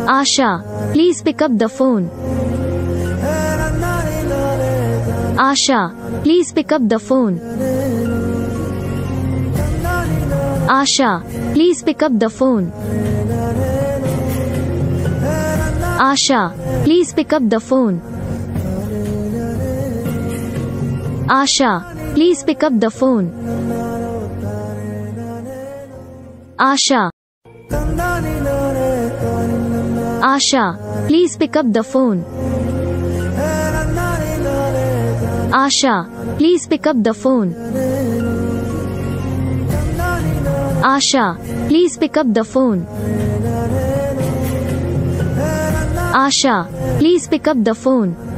Asha, please pick up the phone. Asha, please pick up the phone. Asha, please pick up the phone. Asha, please pick up the phone. Asha, please pick up the phone. Asha. Asha, please pick up the phone. Asha, please pick up the phone. Asha, please pick up the phone. Asha, please pick up the phone.